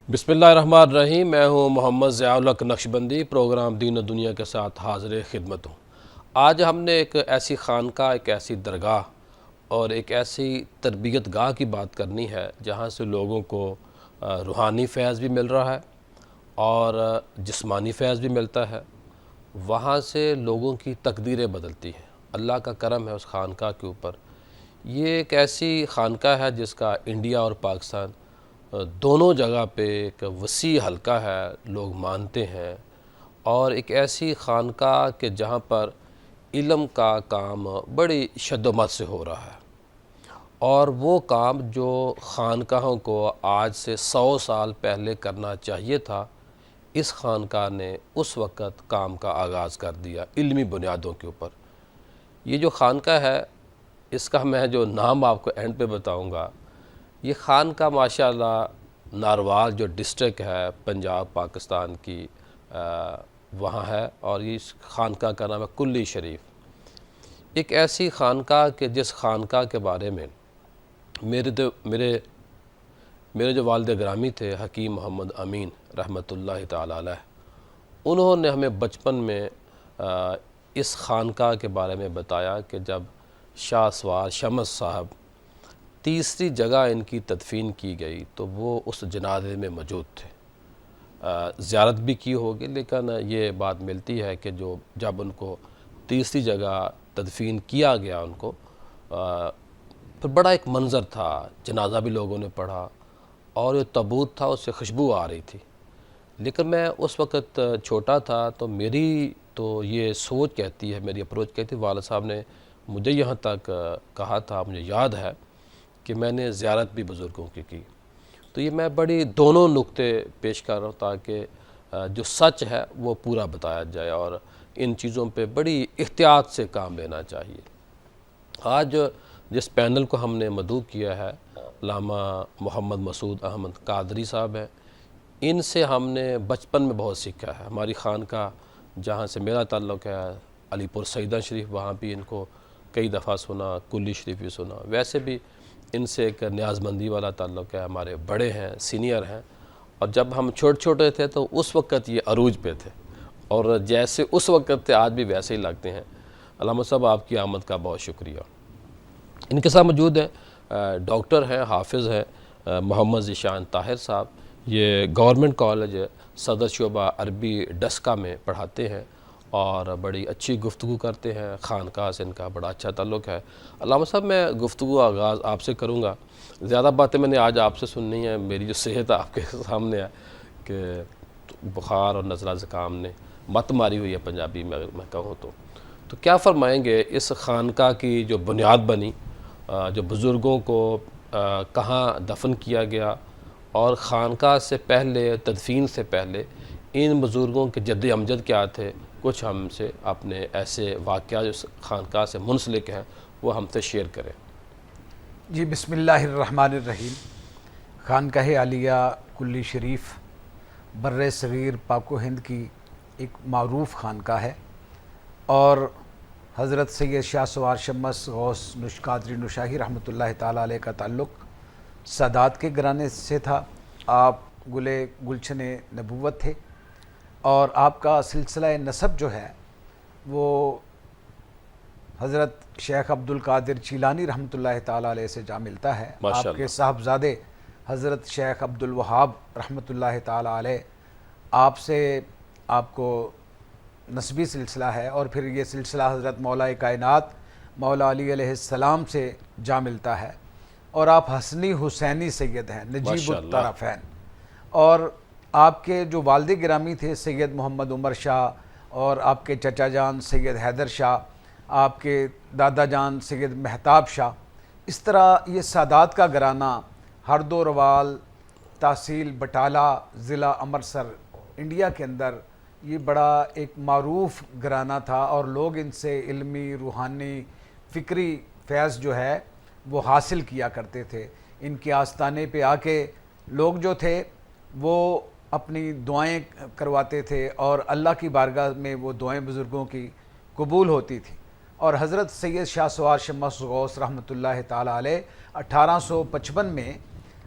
بسم اللہ الرحمن الرحیم۔ میں ہوں محمد ضیاء الحق نقشبندی، پروگرام دین و دنیا کے ساتھ حاضر خدمت ہوں۔ آج ہم نے ایک ایسی خانقاہ، ایک ایسی درگاہ اور ایک ایسی تربیت گاہ کی بات کرنی ہے جہاں سے لوگوں کو روحانی فیض بھی مل رہا ہے اور جسمانی فیض بھی ملتا ہے۔ وہاں سے لوگوں کی تقدیریں بدلتی ہیں۔ اللہ کا کرم ہے اس خانقاہ کے اوپر۔ یہ ایک ایسی خانقاہ ہے جس کا انڈیا اور پاکستان دونوں جگہ پہ ایک وسیع حلقہ ہے، لوگ مانتے ہیں، اور ایک ایسی خانقاہ کہ جہاں پر علم کا کام بڑی شد و مت سے ہو رہا ہے، اور وہ کام جو خانقاہوں کو آج سے 100 سال پہلے کرنا چاہیے تھا، اس خانقاہ نے اس وقت کام کا آغاز کر دیا علمی بنیادوں کے اوپر۔ یہ جو خانقاہ ہے، اس کا میں جو نام آپ کو اینڈ پہ بتاؤں گا، یہ خانقاہ ماشاءاللہ ناروال جو ڈسٹرک ہے پنجاب پاکستان کی، وہاں ہے، اور اس خانقاہ کا نام ہے کلی شریف۔ ایک ایسی خانقاہ کہ جس خانقاہ کے بارے میں میرے جو والد گرامی تھے حکیم محمد امین رحمۃ اللہ تعالی علیہ، انہوں نے ہمیں بچپن میں اس خانقاہ کے بارے میں بتایا کہ جب شاہ سوار شمس صاحب تیسری جگہ ان کی تدفین کی گئی تو وہ اس جنازے میں موجود تھے۔ زیارت بھی کی ہوگی، لیکن یہ بات ملتی ہے کہ جب ان کو تیسری جگہ تدفین کیا گیا، ان کو پھر بڑا ایک منظر تھا، جنازہ بھی لوگوں نے پڑھا اور یہ تابوت تھا، اس سے خوشبو آ رہی تھی۔ لیکن میں اس وقت چھوٹا تھا، تو میری یہ سوچ کہتی ہے، میری اپروچ کہتی ہے، والد صاحب نے مجھے یہاں تک کہا تھا، مجھے یاد ہے کہ میں نے زیارت بھی بزرگوں کی۔ تو یہ میں بڑی دونوں نقطے پیش کر رہا ہوں تاکہ جو سچ ہے وہ پورا بتایا جائے، اور ان چیزوں پہ بڑی احتیاط سے کام لینا چاہیے۔ آج جس پینل کو ہم نے مدعو کیا ہے، علامہ محمد مسعود احمد قادری صاحب ہیں، ان سے ہم نے بچپن میں بہت سیکھا ہے۔ ہماری خانقاہ جہاں سے میرا تعلق ہے، علی پور سیدہ شریف، وہاں بھی ان کو کئی دفعہ سنا، کلی شریف بھی سنا۔ ویسے بھی ان سے ایک نیاز مندی والا تعلق ہے، ہمارے بڑے ہیں، سینئر ہیں، اور جب ہم چھوٹے تھے تو اس وقت یہ عروج پہ تھے، اور جیسے اس وقت تھے آج بھی ویسے ہی لگتے ہیں۔ علامہ صاحب، آپ کی آمد کا بہت شکریہ۔ ان کے ساتھ موجود ہیں ڈاکٹر ہیں، حافظ ہیں، محمد ذیشان طاہر صاحب۔ یہ گورنمنٹ کالج صدر شعبہ عربی ڈسکا میں پڑھاتے ہیں اور بڑی اچھی گفتگو کرتے ہیں، خانقاہ سے ان کا بڑا اچھا تعلق ہے۔ علامہ صاحب، میں گفتگو آغاز آپ سے کروں گا۔ زیادہ باتیں میں نے آج آپ سے سننی ہیں، میری جو صحت آپ کے سامنے ہے کہ بخار اور نزلہ زکام نے مت ماری ہوئی ہے، پنجابی میں اگر میں کہوں تو کیا فرمائیں گے اس خانقاہ کی جو بنیاد بنی، جو بزرگوں کو کہاں دفن کیا گیا، اور خانقاہ سے پہلے، تدفین سے پہلے ان بزرگوں کے جد امجد کیا تھے؟ کچھ ہم سے اپنے ایسے واقعات جو خانقاہ سے منسلک ہیں وہ ہم سے شیئر کریں۔ جی، بسم اللہ الرحمن الرحیم۔ خانقاہ عالیہ کلی شریف بر صغیر پاک و ہند کی ایک معروف خانقاہ ہے، اور حضرت سید شاہ سوار شمس غوث نوش قادری نوشاہی رحمۃ اللہ تعالیٰ علیہ کا تعلق سادات کے گھرانے سے تھا۔ آپ گلشن نبوت تھے، اور آپ کا سلسلہ نسب جو ہے وہ حضرت شیخ عبد القادر چیلانی رحمۃ اللہ تعالیٰ علیہ سے جا ملتا ہے۔ آپ کے صاحبزادے حضرت شیخ عبد الوہاب رحمۃ اللہ تعالیٰ علیہ، آپ سے آپ کو نسبی سلسلہ ہے، اور پھر یہ سلسلہ حضرت مولا کائنات مولا علی علیہ السلام سے جا ملتا ہے، اور آپ حسنی حسینی سید ہیں، نجیب الطرفین۔ اور آپ کے جو والد گرامی تھے سید محمد عمر شاہ، اور آپ کے چچا جان سید حیدر شاہ، آپ کے دادا جان سید مہتاب شاہ، اس طرح یہ سادات کا گھرانہ ہردوروال، تحصیل بٹالہ، ضلع امرتسر، انڈیا کے اندر یہ بڑا ایک معروف گھرانہ تھا، اور لوگ ان سے علمی، روحانی، فکری فیض جو ہے وہ حاصل کیا کرتے تھے۔ ان کے آستانے پہ آ کے لوگ جو تھے وہ اپنی دعائیں کرواتے تھے، اور اللہ کی بارگاہ میں وہ دعائیں بزرگوں کی قبول ہوتی تھی۔ اور حضرت سید شاہ سوار شمس غوث رحمۃ اللہ تعالیٰ علیہ 1855 میں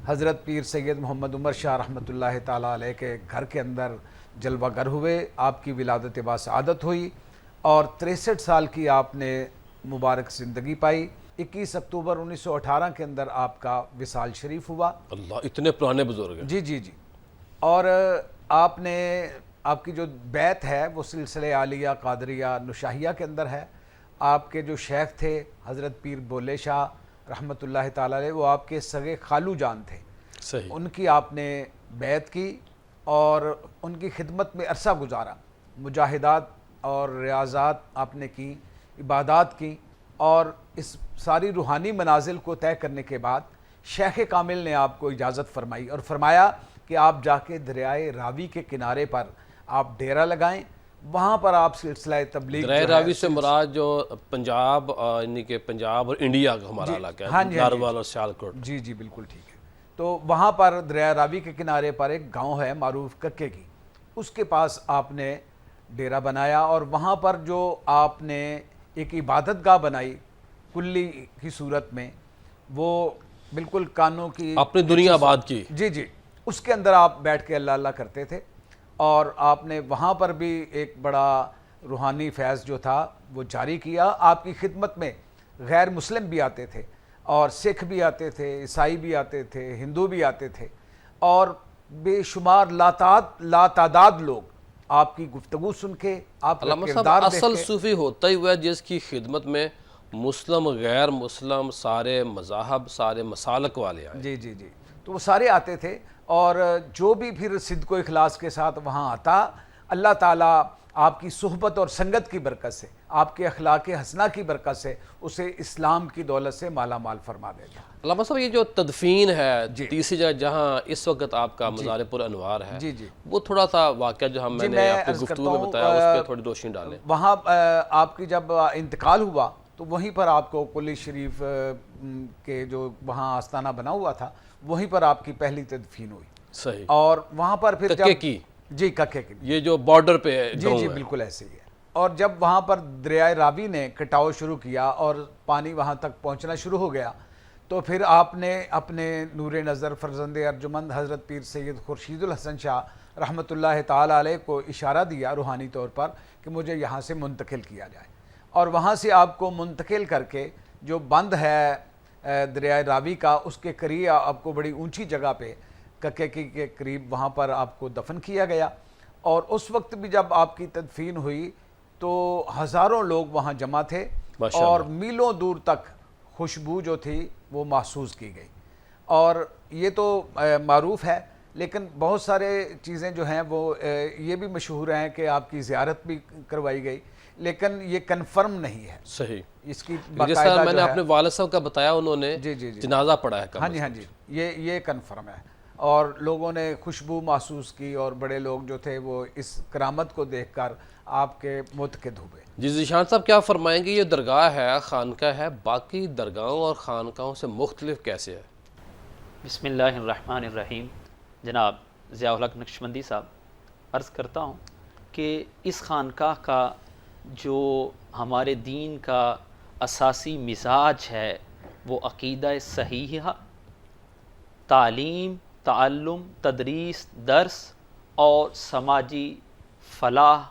حضرت پیر سید محمد عمر شاہ رحمۃ اللہ تعالیٰ علیہ کے گھر کے اندر جلوہ گر ہوئے، آپ کی ولادت باسعادت ہوئی اور 63 سال کی آپ نے مبارک زندگی پائی۔ 21 اکتوبر 1918 کے اندر آپ کا وصال شریف ہوا۔ اللہ، اتنے پرانے بزرگ ہیں۔ جی جی جی۔ اور آپ نے، آپ کی جو بیعت ہے وہ سلسلہ عالیہ قادریہ نشاہیہ کے اندر ہے۔ آپ کے جو شیخ تھے حضرت پیر بولے شاہ رحمۃ اللہ تعالیٰ علیہ، وہ آپ کے سگے خالو جان تھے۔ صحیح۔ ان کی آپ نے بیعت کی اور ان کی خدمت میں عرصہ گزارا، مجاہدات اور ریاضات آپ نے کی، عبادات کی، اور اس ساری روحانی منازل کو طے کرنے کے بعد شیخ کامل نے آپ کو اجازت فرمائی اور فرمایا کہ آپ جا کے دریائے راوی کے کنارے پر آپ ڈیرا لگائیں، وہاں پر آپ سلسلہ تبلیغ دریائے راوی سے مراد جو پنجاب، یعنی کہ پنجاب اور انڈیا کا ہمارا علاقہ ہے، ناروال اور سیالکوٹ۔ جی جی بالکل ٹھیک ہے۔ تو وہاں پر دریائے راوی کے کنارے پر ایک گاؤں ہے معروف ککے کی، اس کے پاس آپ نے ڈیرا بنایا اور وہاں پر جو آپ نے ایک عبادت گاہ بنائی کلی کی صورت میں، وہ بالکل کانوں کی اپنی دنیا آباد کی۔ جی جی، اس کے اندر آپ بیٹھ کے اللہ اللہ کرتے تھے، اور آپ نے وہاں پر بھی ایک بڑا روحانی فیض جو تھا وہ جاری کیا۔ آپ کی خدمت میں غیر مسلم بھی آتے تھے اور سکھ بھی آتے تھے، عیسائی بھی آتے تھے، ہندو بھی آتے تھے، اور بے شمار لاتعداد لوگ آپ کی گفتگو سن کے، آپ کا کردار دیکھ کے۔ اصل صوفی ہوتا ہی ہوا جس کی خدمت میں مسلم، غیر مسلم، سارے مذاہب، سارے مسالک والے آئے۔ جی جی جی، تو وہ سارے آتے تھے، اور جو بھی پھر صدق و اخلاص کے ساتھ وہاں آتا، اللہ تعالیٰ آپ کی صحبت اور سنگت کی برکت سے، آپ کے اخلاق حسنہ کی برکت سے اسے اسلام کی دولت سے مالا مال فرما دیتا۔ علامہ صاحب، یہ جو تدفین ہے تیسری جگہ جہاں اس وقت آپ کا مزار پر انوار ہے، جی جی، وہ تھوڑا سا واقعہ جو میں نے آپ کو گفتگو میں بتایا اس پہ تھوڑی روشنی ڈالیں۔ وہاں آپ کی جب انتقال ہوا تو وہیں پر آپ کو قلی شریف کے جو وہاں آستانہ بنا ہوا تھا، وہیں پر آپ کی پہلی تدفین ہوئی۔ صحیح۔ اور وہاں پر پھر ککے کی، جی ککے کی، یہ جو بارڈر پہ ہے، جی جی بالکل ایسے ہی ہے۔ اور جب وہاں پر دریائے راوی نے کٹاؤ شروع کیا اور پانی وہاں تک پہنچنا شروع ہو گیا، تو پھر آپ نے اپنے نور نظر فرزند ارجمند حضرت پیر سید خورشید الحسن شاہ رحمۃ اللہ تعالیٰ علیہ کو اشارہ دیا روحانی طور پر کہ مجھے یہاں سے منتقل کیا جائے، اور وہاں سے آپ کو منتقل کر کے جو بند ہے دریائے راوی کا، اس کے قریب آپ کو بڑی اونچی جگہ پہ ککے کے قریب وہاں پر آپ کو دفن کیا گیا۔ اور اس وقت بھی جب آپ کی تدفین ہوئی تو ہزاروں لوگ وہاں جمع تھے، اور میلوں دور تک خوشبو جو تھی وہ محسوس کی گئی۔ اور یہ تو معروف ہے، لیکن بہت سارے چیزیں جو ہیں وہ یہ بھی مشہور ہیں کہ آپ کی زیارت بھی کروائی گئی، لیکن یہ کنفرم نہیں ہے۔ صحیح۔ اس کی جیسا میں نے اپنے والد صاحب کا بتایا، انہوں نے جنازہ پڑھا ہے۔ ہاں جی ہاں جی، یہ کنفرم ہے، اور لوگوں نے خوشبو محسوس کی، اور بڑے لوگ جو تھے وہ اس کرامت کو دیکھ کر آپ کے متقد ہوئے۔ جی ذیشان صاحب، کیا فرمائیں گے، یہ درگاہ ہے، خانقاہ ہے، باقی درگاہوں اور خانقاہوں سے مختلف کیسے ہے؟ بسم اللہ الرحمن الرحیم۔ جناب ضیاء الحق نقشبندی صاحب، عرض کرتا ہوں کہ اس خانقاہ کا جو ہمارے دین کا اساسی مزاج ہے وہ عقیدہ صحیحہ، تعلیم، تعلم، تدریس، درس اور سماجی فلاح،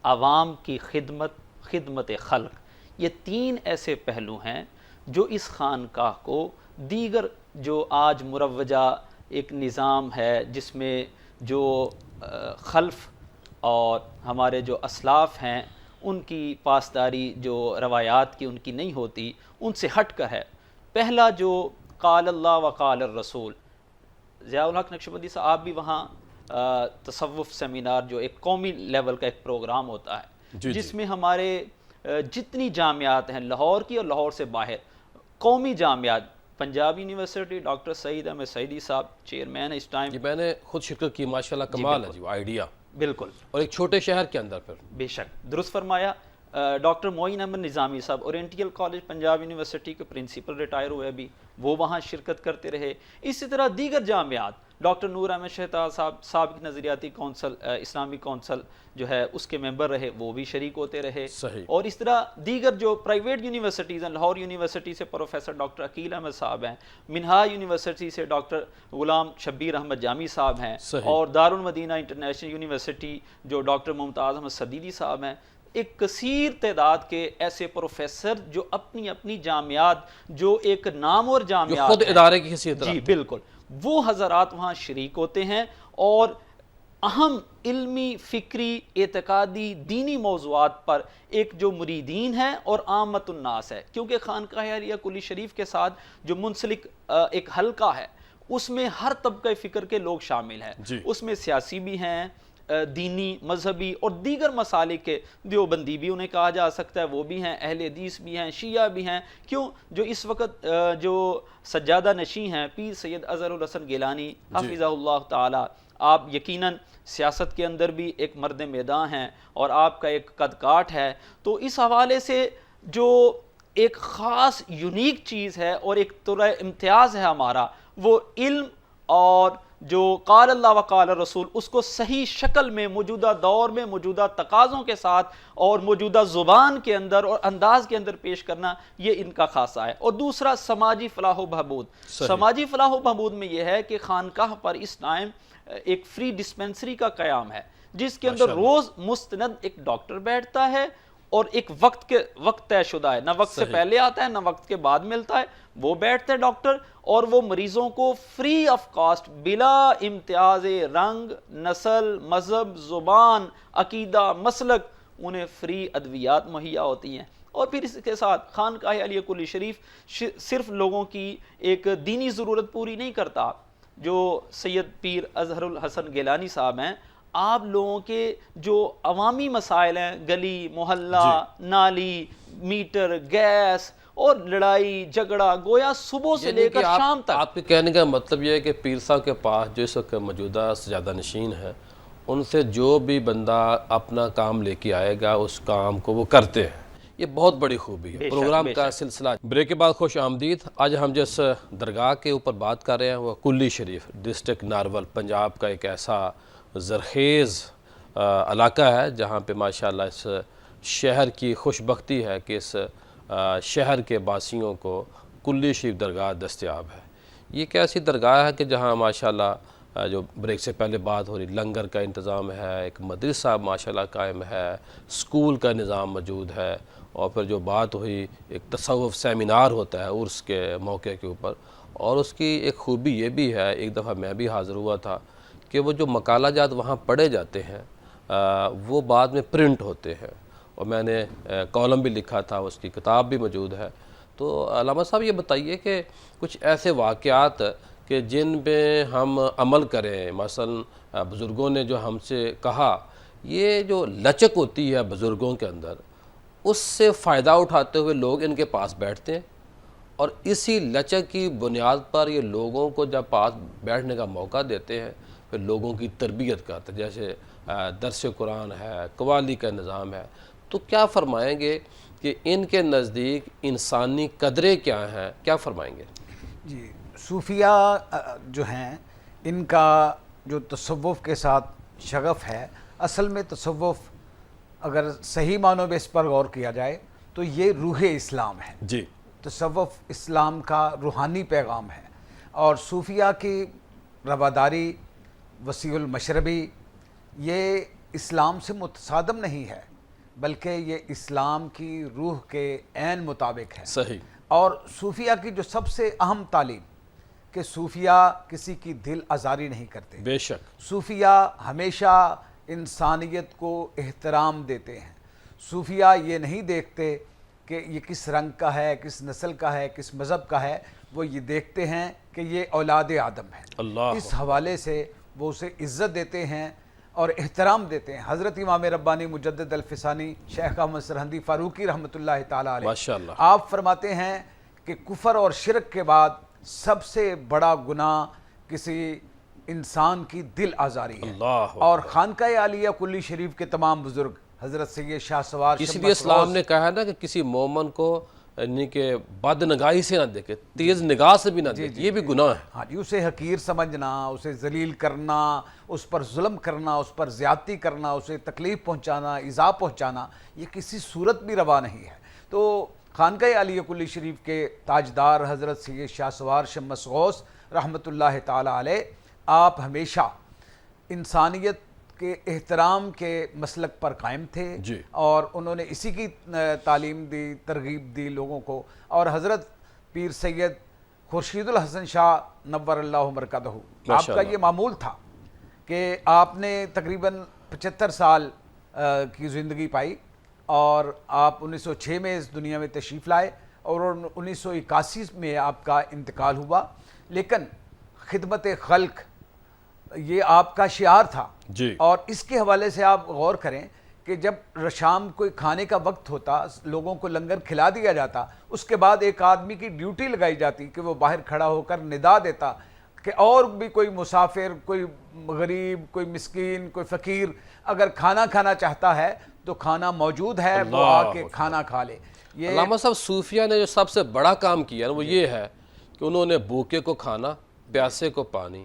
عوام کی خدمت خلق، یہ تین ایسے پہلو ہیں جو اس خانقاہ کو دیگر جو آج مروجہ ایک نظام ہے جس میں جو خلف اور ہمارے جو اسلاف ہیں ان کی پاسداری جو روایات کی ان کی نہیں ہوتی، ان سے ہٹ کر ہے۔ پہلا جو قال اللہ و قال الرسول، ضیاء الحق نقشبندی صاحب آپ بھی وہاں تصوف سیمینار جو ایک قومی لیول کا ایک پروگرام ہوتا ہے جس میں ہمارے جتنی جامعات ہیں لاہور کی اور لاہور سے باہر، قومی جامعات، پنجاب یونیورسٹی ڈاکٹر سعید احمد سعیدی صاحب چیئرمین اس ٹائم، میں نے خود شرکت کی، ماشاءاللہ کمال ہے جی وہ آئیڈیا، بالکل، اور ایک چھوٹے شہر کے اندر پھر۔ بے شک درست فرمایا۔ ڈاکٹر معین احمد نظامی صاحب اورینٹیل کالج پنجاب یونیورسٹی کے پرنسپل ریٹائر ہوئے ابھی، وہ وہاں شرکت کرتے رہے. اسی طرح دیگر جامعات، ڈاکٹر نور احمد شہتاز صاحب سابق نظریاتی کونسل اسلامی کونسل جو ہے اس کے ممبر رہے، وہ بھی شریک ہوتے رہے. اور اس طرح دیگر جو پرائیویٹ یونیورسٹیز ہیں، لاہور یونیورسٹی سے پروفیسر ڈاکٹر عقیل احمد صاحب ہیں، منہاج یونیورسٹی سے ڈاکٹر غلام شبیر احمد جامی صاحب ہیں، اور دارالمدینہ انٹرنیشنل یونیورسٹی جو ڈاکٹر ممتاز احمد صدیقی صاحب ہیں. ایک کثیر تعداد کے ایسے پروفیسر جو اپنی اپنی جامعات، جو ایک نامور جامعات خود ادارے کی حیثیت، جی بالکل، وہ حضرات وہاں شریک ہوتے ہیں اور اہم علمی، فکری، اعتقادی، دینی موضوعات پر ایک جو مریدین ہیں اور عامت الناس ہے. کیونکہ خانقاہ عالیہ کلی شریف کے ساتھ جو منسلک ایک حلقہ ہے، اس میں ہر طبقہ فکر کے لوگ شامل ہیں. اس میں سیاسی بھی ہیں، دینی، مذہبی اور دیگر مسالک کے، دیوبندی بھی انہیں کہا جا سکتا ہے، وہ بھی ہیں، اہل حدیث بھی ہیں، شیعہ بھی ہیں. کیوں؟ جو اس وقت جو سجادہ نشیں ہیں پیر سید اظہر الحسن گیلانی حفظہ اللہ تعالی، آپ یقیناً سیاست کے اندر بھی ایک مرد میدان ہیں اور آپ کا ایک قد کاٹ ہے. تو اس حوالے سے جو ایک خاص یونیک چیز ہے اور ایک طرح امتیاز ہے ہمارا، وہ علم اور جو قال اللہ و قال رسول، اس کو صحیح شکل میں موجودہ دور میں موجودہ تقاضوں کے ساتھ اور موجودہ زبان کے اندر اور انداز کے اندر پیش کرنا، یہ ان کا خاصہ ہے. اور دوسرا سماجی فلاح و بہبود. سماجی فلاح و بہبود میں یہ ہے کہ خانقاہ پر اس ٹائم ایک فری ڈسپینسری کا قیام ہے، جس کے اندر روز مستند ایک ڈاکٹر بیٹھتا ہے اور ایک وقت طے شدہ ہے، نہ وقت سے پہلے آتا ہے نہ وقت کے بعد ملتا ہے، وہ بیٹھتے ہیں ڈاکٹر اور وہ مریضوں کو فری آف کاسٹ، بلا امتیاز رنگ، نسل، مذہب، زبان، عقیدہ، مسلک، انہیں فری ادویات مہیا ہوتی ہیں. اور پھر اس کے ساتھ خانقاہ عالیہ کلی شریف صرف لوگوں کی ایک دینی ضرورت پوری نہیں کرتا. جو سید پیر اظہر الحسن گیلانی صاحب ہیں، آپ لوگوں کے جو عوامی مسائل ہیں، گلی محلہ، نالی، میٹر، گیس اور لڑائی جھگڑا، گویا صبح سے لے کر شام تک. آپ کے کہنے کا مطلب یہ ہے کہ پیر صاحب کے پاس جو اس وقت موجودہ سجادہ نشین ہیں، ان سے جو بھی بندہ اپنا کام لے کے آئے گا اس کام کو وہ کرتے ہیں. یہ بہت بڑی خوبی ہے پروگرام کا سلسلہ. بریک کے بعد خوش آمدید. آج ہم جس درگاہ کے اوپر بات کر رہے ہیں وہ کلی شریف، ڈسٹرکٹ نارول، پنجاب کا ایک ایسا زرخیز علاقہ ہے جہاں پہ ماشاءاللہ اس شہر کی خوش بختی ہے کہ اس شہر کے باسیوں کو کلی شریف درگاہ دستیاب ہے. یہ ایک ایسی درگاہ ہے کہ جہاں ماشاءاللہ جو بریک سے پہلے بات ہو رہی، لنگر کا انتظام ہے، ایک مدرسہ ماشاءاللہ قائم ہے، اسکول کا نظام موجود ہے، اور پھر جو بات ہوئی ایک تصوف سیمینار ہوتا ہے عرس کے موقع کے اوپر. اور اس کی ایک خوبی یہ بھی ہے، ایک دفعہ میں بھی حاضر ہوا تھا کہ وہ جو مقالہ جات وہاں پڑھے جاتے ہیں وہ بعد میں پرنٹ ہوتے ہیں، اور میں نے کالم بھی لکھا تھا، اس کی کتاب بھی موجود ہے. تو علامہ صاحب یہ بتائیے کہ کچھ ایسے واقعات کہ جن پہ ہم عمل کریں، مثلا بزرگوں نے جو ہم سے کہا، یہ جو لچک ہوتی ہے بزرگوں کے اندر، اس سے فائدہ اٹھاتے ہوئے لوگ ان کے پاس بیٹھتے ہیں، اور اسی لچک کی بنیاد پر یہ لوگوں کو جب پاس بیٹھنے کا موقع دیتے ہیں پھر لوگوں کی تربیت کرتے ہیں. جیسے درس قرآن ہے، قوالی کا نظام ہے. تو کیا فرمائیں گے کہ ان کے نزدیک انسانی قدریں کیا ہیں، کیا فرمائیں گے؟ جی، صوفیہ جو ہیں، ان کا جو تصوف کے ساتھ شغف ہے، اصل میں تصوف اگر صحیح معنوں میں اس پر غور کیا جائے تو یہ روح اسلام ہے. جی، تصوف اسلام کا روحانی پیغام ہے، اور صوفیہ کی رواداری، وسیع المشربی، یہ اسلام سے متصادم نہیں ہے بلکہ یہ اسلام کی روح کے عین مطابق ہے. صحیح. اور صوفیہ کی جو سب سے اہم تعلیم کہ صوفیہ کسی کی دل آزاری نہیں کرتے. بے شک. صوفیہ ہمیشہ انسانیت کو احترام دیتے ہیں. صوفیہ یہ نہیں دیکھتے کہ یہ کس رنگ کا ہے، کس نسل کا ہے، کس مذہب کا ہے، وہ یہ دیکھتے ہیں کہ یہ اولاد آدم ہے. اللہ. اس حوالے سے وہ اسے عزت دیتے ہیں اور احترام دیتے ہیں. حضرت امام ربانی مجدد الفسانی شیخ احمد سرہندی فاروقی رحمۃ اللہ تعالیٰ علیہ، ماشاءاللہ، آپ فرماتے ہیں کہ کفر اور شرک کے بعد سب سے بڑا گناہ کسی انسان کی دل آزاری ہے. اللہ. اور خانقاہ عالیہ کلی شریف کے تمام بزرگ حضرت سید شاہ سوار اس لیے اسلام نے کہا ہے نا کہ کسی مومن کو یعنی کہ بد نگاہی سے نہ دیکھے، تیز نگاہ سے بھی نہ دیکھے، یہ بھی گناہ ہے۔ ہاں جی، اسے حقیر سمجھنا، اسے ذلیل کرنا، اس پر ظلم کرنا، اس پر زیادتی کرنا، اسے تکلیف پہنچانا، ایذا پہنچانا، یہ کسی صورت بھی روا نہیں ہے۔ تو خانقاہ عالیہ کلی شریف کے تاجدار حضرت سید شاہ سوار شمس غوث رحمۃ اللہ تعالی علیہ، آپ ہمیشہ انسانیت کے احترام کے مسلک پر قائم تھے اور انہوں نے اسی کی تعلیم دی، ترغیب دی لوگوں کو۔ اور حضرت پیر سید خورشید الحسن شاہ نور اللہ مرکزہ، آپ کا یہ معمول تھا کہ آپ نے تقریباً 75 سال کی زندگی پائی اور آپ 1906 میں اس دنیا میں تشریف لائے اور 1981 میں آپ کا انتقال ہوا، لیکن خدمت خلق یہ آپ کا شعار تھا جی۔ اور اس کے حوالے سے آپ غور کریں کہ جب شام کوئی کھانے کا وقت ہوتا، لوگوں کو لنگر کھلا دیا جاتا، اس کے بعد ایک آدمی کی ڈیوٹی لگائی جاتی کہ وہ باہر کھڑا ہو کر ندا دیتا کہ اور بھی کوئی مسافر، کوئی غریب، کوئی مسکین، کوئی فقیر اگر کھانا کھانا چاہتا ہے تو کھانا موجود ہے، وہ آ کے کھانا کھا لے۔ یہ علامہ صاحب صوفیہ نے جو سب سے بڑا کام کیا ہے وہ یہ ہے کہ انہوں نے بھوکے کو کھانا، پیاسے کو پانی،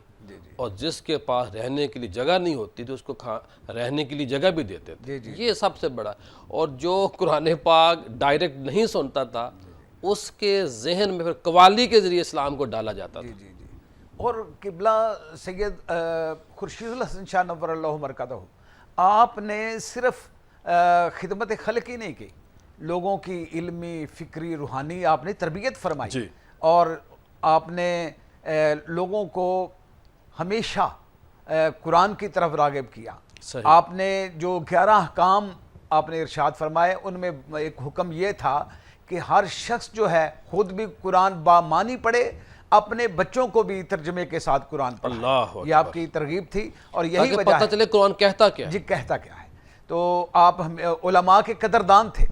اور جس کے پاس رہنے کے لیے جگہ نہیں ہوتی تو اس کو رہنے کے لیے جگہ بھی دیتے تھے، یہ سب سے بڑا۔ اور جو قرآن پاک ڈائریکٹ نہیں سنتا تھا اس کے ذہن میں پھر قوالی کے ذریعے اسلام کو ڈالا جاتا تھا۔ اور قبلہ سید خورشید الحسن شاہ نور اللہ مرکزہ، آپ نے صرف خدمت خلق ہی نہیں کی، لوگوں کی علمی، فکری، روحانی آپ نے تربیت فرمائی اور آپ نے لوگوں کو ہمیشہ قرآن کی طرف راغب کیا۔ آپ نے جو 11 احکام آپ نے ارشاد فرمائے، ان میں ایک حکم یہ تھا کہ ہر شخص جو ہے خود بھی قرآن بامانی پڑھے، اپنے بچوں کو بھی ترجمے کے ساتھ قرآن پڑھائے۔ یہ آپ کی ترغیب تھی اور یہی وجہ ہے پتہ چلے قرآن کہتا کیا ہے۔ جی کہتا کیا ہے۔ تو آپ علماء کے قدردان تھے،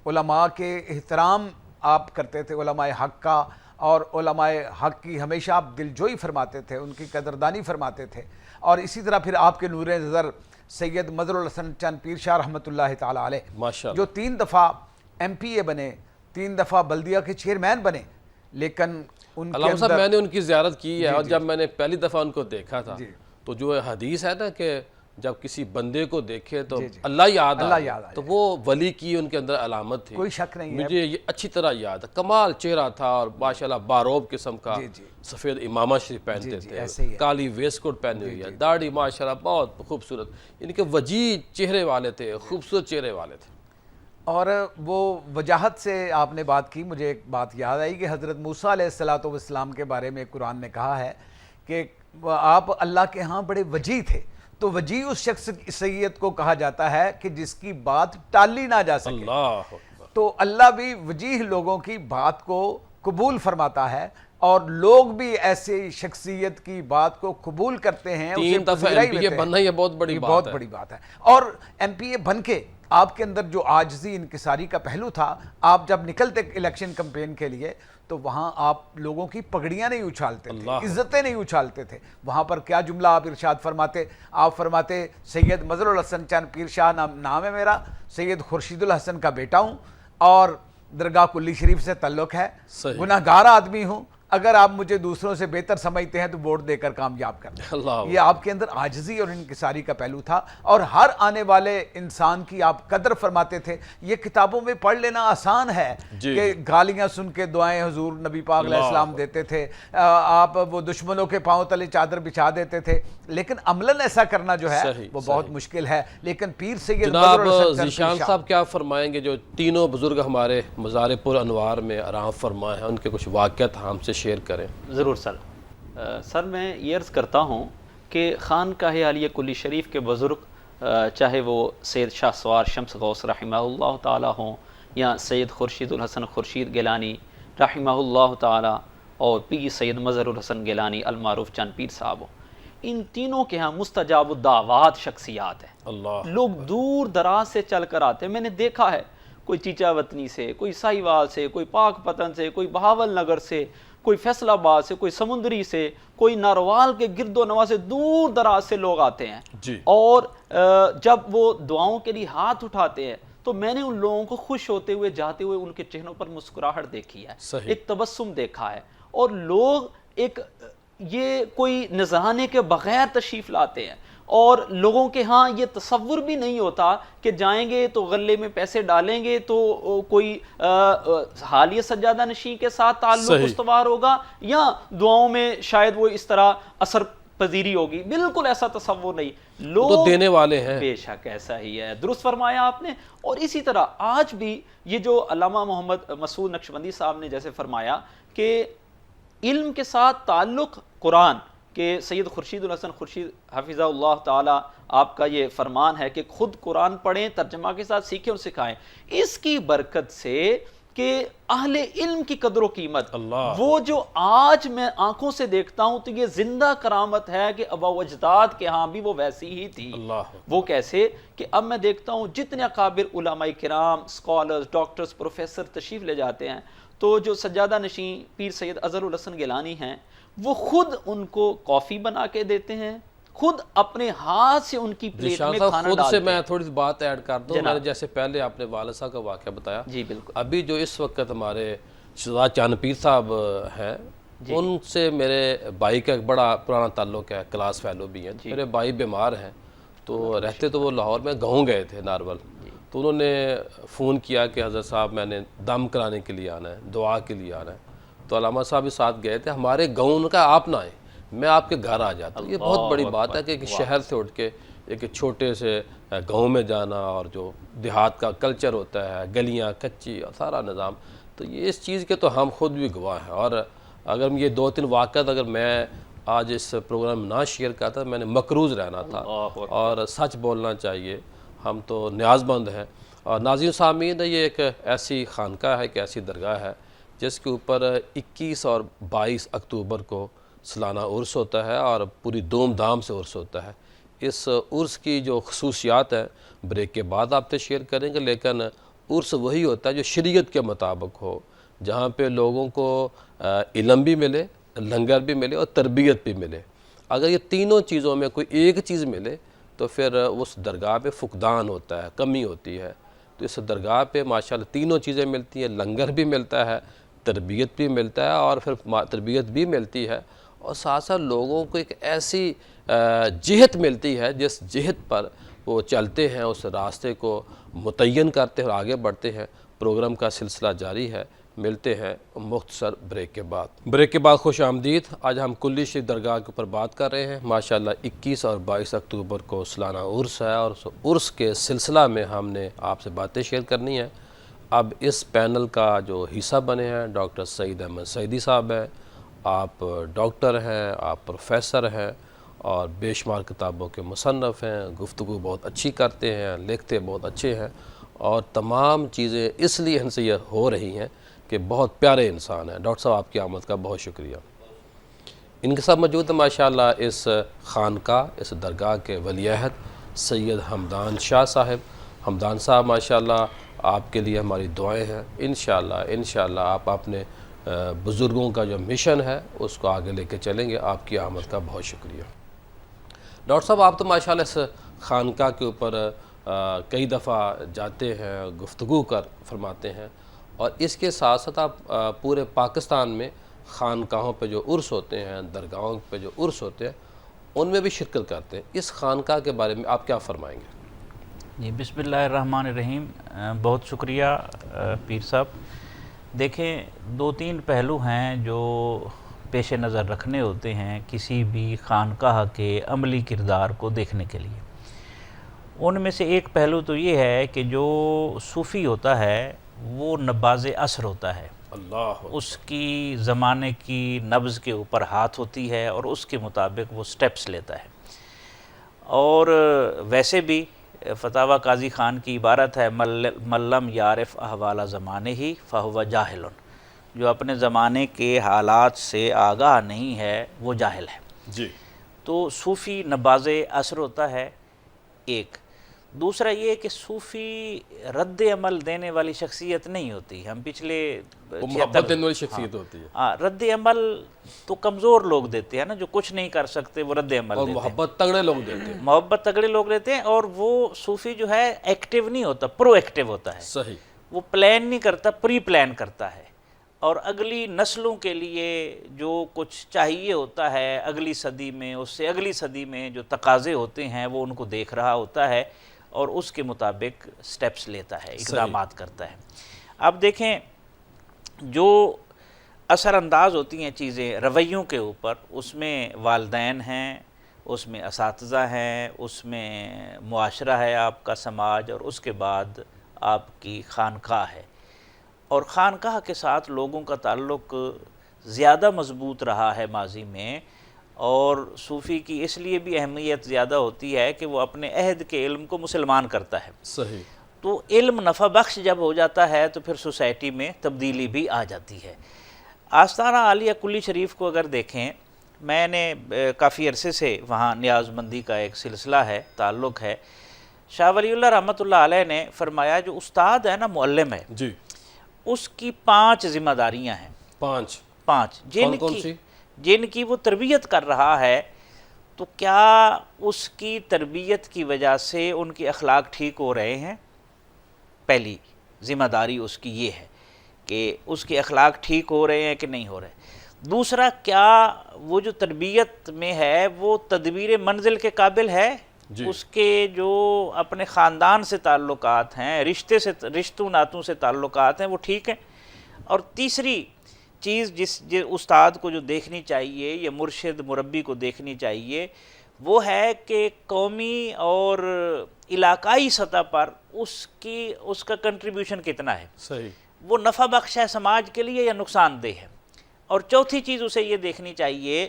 علماء کے احترام آپ کرتے تھے، علماء حق کا، اور علماء حق کی ہمیشہ آپ دلجوئی فرماتے تھے، ان کی قدردانی فرماتے تھے۔ اور اسی طرح پھر آپ کے نور نظر سید مظہر الحسن چند پیر شاہ رحمۃ اللہ تعالی علیہ، جو 3 دفعہ MP بنے، 3 دفعہ بلدیہ کے چیئرمین بنے، لیکن ان کے علامہ صاحب میں نے ان کی زیارت کی ہے اور جب میں نے پہلی دفعہ ان کو دیکھا تھا تو جو حدیث ہے نا کہ جب کسی بندے کو دیکھے تو اللہ یاد آئے، تو وہ ولی کی ان کے اندر علامت تھی، کوئی شک نہیں ہے۔ مجھے یہ اچھی طرح یاد ہے، کمال چہرہ تھا اور ماشاءاللہ باروب قسم کا سفید امامہ شریف پہنتے تھے، کالی ویسٹ کوٹ پہنے ہوئی ہے، داڑھی ماشاءاللہ بہت خوبصورت، یعنی کہ وجیح چہرے والے تھے، خوبصورت چہرے والے تھے۔ اور وہ وجاہت سے آپ نے بات کی، مجھے ایک بات یاد آئی کہ حضرت موسیٰ علیہ السلام کے بارے میں قرآن نے کہا ہے کہ آپ اللہ کے ہاں بڑے وجیح تھے، تو وجیح اس شخص سید کو کہا جاتا ہے کہ جس کی بات ٹالی نہ جا سکے۔ اللہ تو اللہ بھی وجیح لوگوں کی بات کو قبول فرماتا ہے اور لوگ بھی ایسی شخصیت کی بات کو قبول کرتے ہیں۔ 3 دفعہ MP بننا یہ بہت بڑی بات ہے۔ اور MP بن کے آپ کے اندر جو عاجزی انکساری کا پہلو تھا، آپ جب نکلتے الیکشن کمپین کے لیے تو وہاں آپ لوگوں کی پگڑیاں نہیں اچھالتے تھے، عزتیں نہیں اچھالتے تھے۔ وہاں پر کیا جملہ آپ ارشاد فرماتے؟ آپ فرماتے سید مظہر الحسن چند پیر شاہ نام ہے میرا، سید خورشید الحسن کا بیٹا ہوں اور درگاہ کلی شریف سے تعلق ہے، گناہگار آدمی ہوں، اگر آپ مجھے دوسروں سے بہتر سمجھتے ہیں تو ووٹ دے کر کامیاب کر دیں۔ یہ آپ کے اندر عاجزی اور انکساری کا پہلو تھا اور ہر آنے والے انسان کی آپ قدر فرماتے تھے۔ یہ کتابوں میں پڑھ لینا آسان ہے کہ گالیاں سن کے دعائیں حضور نبی پاک علیہ السلام دیتے تھے، آپ وہ دشمنوں کے پاؤں تلے چادر بچھا دیتے تھے، لیکن عملاً ایسا کرنا جو ہے وہ بہت مشکل ہے۔ لیکن پیر سید جناب ذیشان صاحب کیا فرمائیں گے جو تینوں بزرگ ہمارے مزار پر انوار میں آرام فرمائے ہیں، ان کے کچھ واقعات ہم سے شیئر کریں؟ ضرور سر میں یہ عرض کرتا ہوں کہ خانقاہ عالیہ کلی شریف کے بزرگ چاہے وہ سید شاہ سوار شمس غوث رحمہ اللہ تعالی ہوں یا سید خورشید الحسن خورشید گیلانی رحمہ اللہ تعالی اور پیر سید مظہر الحسن گیلانی المعروف چند پیر صاحب ہوں، ان تینوں کے ہاں مستجاب الدعوات شخصیات ہیں۔ لوگ دور دراز سے چل کر آتے ہیں، میں نے دیکھا ہے کوئی چیچا وطنی سے، کوئی ساہیوال سے، کوئی پاک پتن سے، کوئی بہاول نگر سے، کوئی فیصل آباد سے، کوئی سمندری سے، کوئی ناروال کے گرد و نواح سے، دور دراز سے لوگ آتے ہیں جی. اور جب وہ دعاؤں کے لیے ہاتھ اٹھاتے ہیں تو میں نے ان لوگوں کو خوش ہوتے ہوئے جاتے ہوئے ان کے چہروں پر مسکراہٹ دیکھی ہے، ایک تبسم دیکھا ہے، اور لوگ ایک یہ کوئی نذرانے کے بغیر تشریف لاتے ہیں، اور لوگوں کے ہاں یہ تصور بھی نہیں ہوتا کہ جائیں گے تو غلے میں پیسے ڈالیں گے تو کوئی حالیہ سجادہ نشین کے ساتھ تعلق استوار ہوگا یا دعاؤں میں شاید وہ اس طرح اثر پذیری ہوگی، بالکل ایسا تصور نہیں، لوگ تو دینے والے ہیں. بے شک ایسا ہی ہے، درست فرمایا آپ نے. اور اسی طرح آج بھی یہ جو علامہ محمد مسعود نقشبندی صاحب نے جیسے فرمایا کہ علم کے ساتھ تعلق قرآن کہ سید خورشید الحسن خورشید حفظہ اللہ تعالی آپ کا یہ فرمان ہے کہ خود قرآن پڑھیں، ترجمہ کے ساتھ سیکھیں اور سکھائیں، اس کی برکت سے کہ اہل علم کی قدر و قیمت وہ جو آج میں آنکھوں سے دیکھتا ہوں تو یہ زندہ کرامت ہے کہ ابا و اجداد کے ہاں بھی وہ ویسی ہی تھی. وہ کیسے کہ اب میں دیکھتا ہوں جتنے اکابر علماء کرام، اسکالرز، ڈاکٹرز، پروفیسر تشریف لے جاتے ہیں تو جو سجادہ نشین پیر سید اظہر الحسن گیلانی ہیں وہ خود ان کو کافی بنا کے دیتے ہیں، خود اپنے ہاتھ سے ان کی پلیٹ میں کھانا ڈالتے ہیں. خود سے میں تھوڑی سی بات ایڈ کر دوں. میں نے جیسے پہلے آپ نے والد صاحب کا واقعہ بتایا، جی بالکل. ابھی جو اس وقت ہمارے شہزاد چاند پیر صاحب ہیں ان سے میرے بھائی کا ایک بڑا پرانا تعلق ہے، کلاس فیلو بھی ہیں. میرے بھائی بیمار ہیں تو رہتے تو وہ لاہور میں، گاؤں گئے تھے نارول، تو انہوں نے فون کیا کہ حضرت صاحب میں نے دم کرانے کے لیے آنا ہے، دعا کے لیے آنا ہے. تو علامہ صاحب بھی ساتھ گئے تھے. ہمارے گاؤں کا آپ نہ آئیں، میں آپ کے گھر آ جاتا ہوں. یہ بہت بڑی بات ہے کہ ایک شہر سے اٹھ کے ایک چھوٹے سے گاؤں میں جانا، اور جو دیہات کا کلچر ہوتا ہے، گلیاں کچی اور سارا نظام، تو یہ اس چیز کے تو ہم خود بھی گواہ ہیں. اور اگر یہ 2-3 واقعات اگر میں آج اس پروگرام میں نہ شیئر کرتا میں نے مقروض رہنا تھا. اور سچ بولنا چاہیے، ہم تو نیاز مند ہیں. اور ناظرین سامعین، یہ ایک ایسی خانقاہ ہے، ایک ایسی درگاہ ہے جس کے اوپر 21 اور 22 اکتوبر کو سالانہ عرس ہوتا ہے اور پوری دوم دھام سے عرس ہوتا ہے. اس عرس کی جو خصوصیات ہیں بریک کے بعد آپ سے شیئر کریں گے، لیکن عرس وہی ہوتا ہے جو شریعت کے مطابق ہو، جہاں پہ لوگوں کو علم بھی ملے، لنگر بھی ملے اور تربیت بھی ملے. اگر یہ تینوں چیزوں میں کوئی ایک چیز ملے تو پھر اس درگاہ پہ فقدان ہوتا ہے، کمی ہوتی ہے. تو اس درگاہ پہ ماشاءاللہ تینوں چیزیں ملتی ہیں، لنگر بھی ملتا ہے، تربیت بھی ملتا ہے، اور پھر تربیت بھی ملتی ہے، اور ساتھ ساتھ لوگوں کو ایک ایسی جہت ملتی ہے جس جہت پر وہ چلتے ہیں، اس راستے کو متعین کرتے ہیں اور آگے بڑھتے ہیں. پروگرام کا سلسلہ جاری ہے، ملتے ہیں مختصر بریک کے بعد. بریک کے بعد خوش آمدید. آج ہم کلی شریف درگاہ کے اوپر بات کر رہے ہیں. ماشاءاللہ 21 اور 22 اکتوبر کو سالانہ عرس ہے، اور عرس کے سلسلہ میں ہم نے آپ سے باتیں شیئر کرنی ہیں. اب اس پینل کا جو حصہ بنے ہیں ڈاکٹر سعید احمد سعیدی صاحب ہیں. آپ ڈاکٹر ہیں، آپ پروفیسر ہیں، اور بے شمار کتابوں کے مصنف ہیں. گفتگو بہت اچھی کرتے ہیں، لکھتے بہت اچھے ہیں، اور تمام چیزیں اس لیے ان سے یہ ہو رہی ہیں کہ بہت پیارے انسان ہیں. ڈاکٹر صاحب آپ کی آمد کا بہت شکریہ. ان کے ساتھ موجود ہے ماشاءاللہ اس خانقاہ، اس درگاہ کے ولی عہد سید حمدان شاہ صاحب. حمدان صاحب ماشاءاللہ آپ کے لیے ہماری دعائیں ہیں. انشاءاللہ آپ اپنے بزرگوں کا جو مشن ہے اس کو آگے لے کے چلیں گے. آپ کی آمد کا بہت شکریہ. ڈاکٹر صاحب آپ تو ماشاءاللہ اس خانقاہ کے اوپر کئی دفعہ جاتے ہیں، گفتگو فرماتے ہیں، اور اس کے ساتھ ساتھ آپ پورے پاکستان میں خانقاہوں پہ جو عرس ہوتے ہیں، درگاہوں پہ جو عرس ہوتے ہیں، ان میں بھی شرکت کرتے ہیں. اس خانقاہ کے بارے میں آپ کیا فرمائیں گے؟ جی بسم اللہ الرحمن الرحیم. بہت شکریہ پیر صاحب. دیکھیں 2-3 پہلو ہیں جو پیش نظر رکھنے ہوتے ہیں کسی بھی خانقاہ کے عملی کردار کو دیکھنے کے لیے. ان میں سے ایک پہلو تو یہ ہے کہ جو صوفی ہوتا ہے وہ نباز عصر ہوتا ہے. اس کی زمانے کی نبض کے اوپر ہاتھ ہوتی ہے اور اس کے مطابق وہ سٹیپس لیتا ہے. اور ویسے بھی فتاوی قاضی خان کی عبارت ہے ملم یعرف احوال زمانے ہی فہو جاہل. جو اپنے زمانے کے حالات سے آگاہ نہیں ہے وہ جاہل ہے. جی. تو صوفی نباز عصر ہوتا ہے ایک. دوسرا یہ کہ صوفی رد عمل دینے والی شخصیت نہیں ہوتی. ہم پچھلے محبت دینے والی شخصیت ہوتی ہے. رد عمل تو کمزور لوگ دیتے ہیں نا, جو کچھ نہیں کر سکتے وہ رد عمل دیتے ہیں. اور محبت تگڑے لوگ دیتے ہیں. محبت تگڑے لوگ دیتے ہیں. اور وہ صوفی جو ہے ایکٹیو نہیں ہوتا, پرو ایکٹیو ہوتا ہے. صحیح. وہ پلان نہیں کرتا, پری پلان کرتا ہے. اور اگلی نسلوں کے لیے جو کچھ چاہیے ہوتا ہے اگلی صدی میں, اس سے اگلی صدی میں جو تقاضے ہوتے ہیں وہ ان کو دیکھ رہا ہوتا ہے اور اس کے مطابق سٹیپس لیتا ہے, اقدامات کرتا ہے. اب دیکھیں جو اثر انداز ہوتی ہیں چیزیں رویوں کے اوپر, اس میں والدین ہیں, اس میں اساتذہ ہیں, اس میں معاشرہ ہے آپ کا, سماج, اور اس کے بعد آپ کی خانقاہ ہے. اور خانقاہ کے ساتھ لوگوں کا تعلق زیادہ مضبوط رہا ہے ماضی میں, اور صوفی کی اس لیے بھی اہمیت زیادہ ہوتی ہے کہ وہ اپنے عہد کے علم کو مسلمان کرتا ہے. صحیح. تو علم نفع بخش جب ہو جاتا ہے تو پھر سوسائٹی میں تبدیلی بھی آ جاتی ہے. آستانہ عالیہ کلی شریف کو اگر دیکھیں, میں نے کافی عرصے سے وہاں نیاز مندی کا ایک سلسلہ ہے, تعلق ہے. شاہ ولی اللہ رحمۃ اللہ علیہ نے فرمایا جو استاد ہے نا, معلم ہے, جی, اس کی 5 ذمہ داریاں ہیں. 5 جن کی وہ تربیت کر رہا ہے, تو کیا اس کی تربیت کی وجہ سے ان کے اخلاق ٹھیک ہو رہے ہیں؟ پہلی ذمہ داری اس کی یہ ہے کہ اس کے اخلاق ٹھیک ہو رہے ہیں کہ نہیں ہو رہے. دوسرا, کیا وہ جو تربیت میں ہے وہ تدبیر منزل کے قابل ہے؟ جی. اس کے جو اپنے خاندان سے تعلقات ہیں, رشتوں ناتوں سے تعلقات ہیں, وہ ٹھیک ہیں؟ اور تیسری چیز جس استاد کو جو دیکھنی چاہیے یا مرشد مربی کو دیکھنی چاہیے, وہ ہے کہ قومی اور علاقائی سطح پر اس کا کنٹریبیوشن کتنا ہے. صحیح. وہ نفع بخش ہے سماج کے لیے یا نقصان دہ ہے. اور چوتھی چیز اسے یہ دیکھنی چاہیے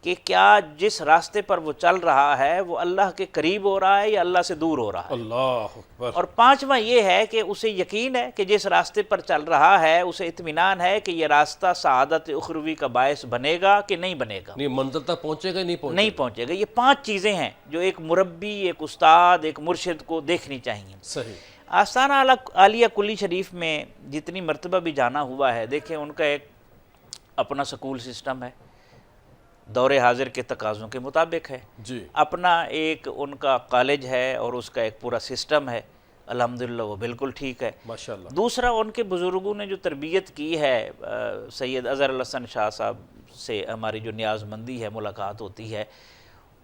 کہ کیا جس راستے پر وہ چل رہا ہے وہ اللہ کے قریب ہو رہا ہے یا اللہ سے دور ہو رہا ہے. اللہ اکبر. اور 5واں یہ ہے کہ اسے یقین ہے کہ جس راستے پر چل رہا ہے اسے اطمینان ہے کہ یہ راستہ سعادت اخروی کا باعث بنے گا کہ نہیں بنے گا. نہیں, منزل تک پہنچے گا, نہیں پہنچے گا. یہ 5 چیزیں ہیں جو ایک مربی, ایک استاد, ایک مرشد کو دیکھنی چاہیے. صحیح. آستانہ عالیہ کلی شریف میں جتنی مرتبہ بھی جانا ہوا ہے, دیکھیں ان کا ایک اپنا سکول سسٹم ہے, دور حاضر کے تقاضوں کے مطابق ہے. جی. اپنا ایک ان کا کالج ہے اور اس کا ایک پورا سسٹم ہے, الحمدللہ وہ بالکل ٹھیک ہے. ماشاءاللہ. دوسرا, ان کے بزرگوں نے جو تربیت کی ہے, سید اظہر الحسن شاہ صاحب سے ہماری جو نیاز مندی ہے, ملاقات ہوتی ہے,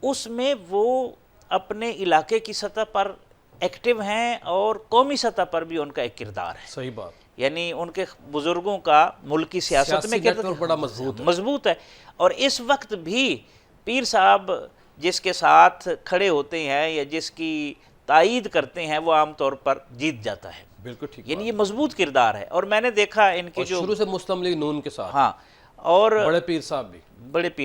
اس میں وہ اپنے علاقے کی سطح پر ایکٹیو ہیں اور قومی سطح پر بھی ان کا ایک کردار ہے. صحیح بات. یعنی ان کے بزرگوں کا ملکی سیاست میں کردار بڑا مضبوط ہے. اور اس وقت بھی پیر صاحب جس کے ساتھ کھڑے ہوتے ہیں یا جس کی تائید کرتے ہیں وہ عام طور پر جیت جاتا ہے. بالکل ٹھیک. یعنی یہ مضبوط کردار ہے. اور میں نے دیکھا ان کی جو شروع سے مسلم لیگ نون کے ساتھ, ہاں, اور بڑے پیر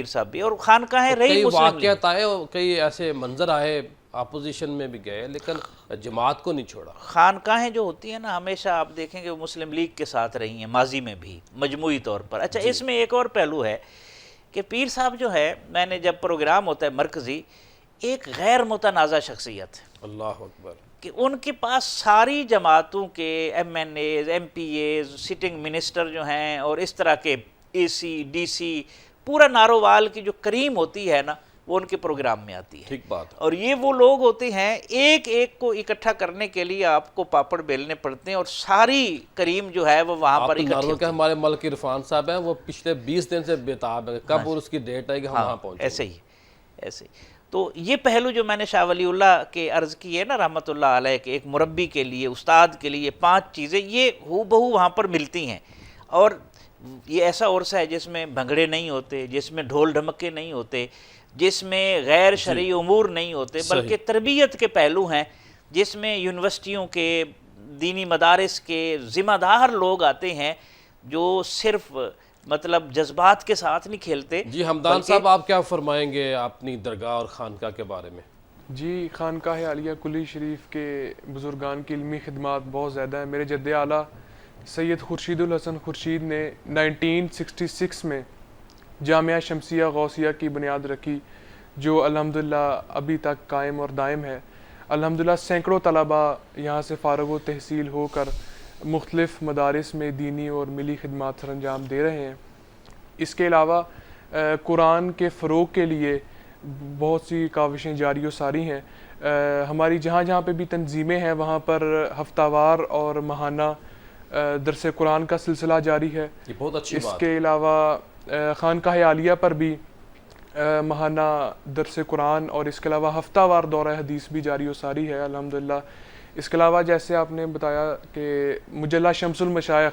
صاحب بھی, اور خانقاہیں رہی مسلم لیگ. واقعات آئے اور کئی ایسے منظر آئے, اپوزیشن میں بھی گئے, لیکن جماعت کو نہیں چھوڑا. خانقاہیں جو ہوتی ہیں نا, ہمیشہ آپ دیکھیں کہ وہ مسلم لیگ کے ساتھ رہی ہیں ماضی میں بھی مجموعی طور پر. اچھا, اس میں ایک اور پہلو ہے کہ پیر صاحب جو ہے, میں نے جب پروگرام ہوتا ہے مرکزی, ایک غیر متنازع شخصیت ہے. اللہ اکبر. کہ ان کے پاس ساری جماعتوں کے M N As, M P As, sitting minister جو ہیں, اور اس طرح کے اے سی, ڈی سی, پورا نارووال کی جو کریم ہوتی ہے نا, وہ ان کے پروگرام میں آتی ہے. ٹھیک بات. اور یہ وہ لوگ ہوتے ہیں, ایک ایک کو اکٹھا کرنے کے لیے آپ کو پاپڑ بیلنے پڑتے ہیں, اور ساری کریم جو ہے وہ وہاں پر اکٹھی ہوتی ہے. ہمارے ملک عرفان صاحب ہیں, وہ پچھلے 20 دن سے بےتاب ہیں کب اور اس کی ڈیٹ ہے کہ ہم وہاں پہنچیں. ایسے ہی. تو یہ پہلو جو میں نے شاہ ولی اللہ کے عرض کی ہے نا رحمۃ اللہ علیہ کے, ایک مربی کے لیے, استاد کے لیے 5 چیزیں, یہ ہو بہو وہاں پر ملتی ہیں. اور یہ ایسا عرصہ ہے جس میں بھنگڑے نہیں ہوتے, جس میں ڈھول ڈھمکے نہیں ہوتے, جس میں غیر شرعی امور نہیں ہوتے, بلکہ تربیت کے پہلو ہیں, جس میں یونیورسٹیوں کے, دینی مدارس کے ذمہ دار لوگ آتے ہیں جو صرف مطلب جذبات کے ساتھ نہیں کھیلتے. جی حمدان صاحب, آپ کیا فرمائیں گے اپنی درگاہ اور خانقاہ کے بارے میں؟ جی, خانقاہ عالیہ کلی شریف کے بزرگان کی علمی خدمات بہت زیادہ ہیں. میرے جد اعلیٰ سید خورشید الحسن خورشید نے 1966 میں جامعہ شمسیہ غوثیہ کی بنیاد رکھی, جو الحمدللہ ابھی تک قائم اور دائم ہے. الحمدللہ سینکڑوں طلباء یہاں سے فارغ و تحصیل ہو کر مختلف مدارس میں دینی اور ملی خدمات سر انجام دے رہے ہیں۔ اس کے علاوہ قرآن کے فروغ کے لیے بہت سی کاوشیں جاری و ساری ہیں۔ ہماری جہاں جہاں پہ بھی تنظیمیں ہیں وہاں پر ہفتہ وار اور ماہانہ درس قرآن کا سلسلہ جاری ہے۔ یہ بہت اچھی اس بات کے علاوہ خانقاہ عالیہ پر بھی ماہانہ درس قرآن اور اس کے علاوہ ہفتہ وار دورہ حدیث بھی جاری و ساری ہے الحمدللہ۔ اس کے علاوہ جیسے آپ نے بتایا کہ مجلہ شمس المشائخ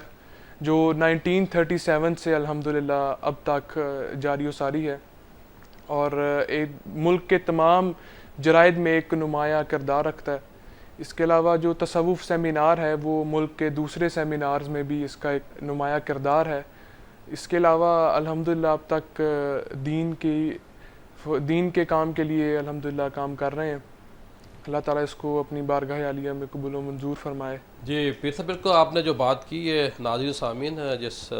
جو 1937 سے الحمدللہ اب تک جاری و ساری ہے اور ایک ملک کے تمام جرائد میں ایک نمایاں کردار رکھتا ہے۔ اس کے علاوہ جو تصوف سیمینار ہے وہ ملک کے دوسرے سیمینارز میں بھی اس کا ایک نمایاں کردار ہے۔ اس کے علاوہ الحمدللہ اب تک دین کے کام کے لیے الحمدللہ کام کر رہے ہیں۔ اللہ تعالیٰ اس کو اپنی بارگاہ عالیہ میں قبول و منظور فرمائے۔ جی پیر صاحب، بالکل آپ نے جو بات کی، یہ ناظرین سامعین جس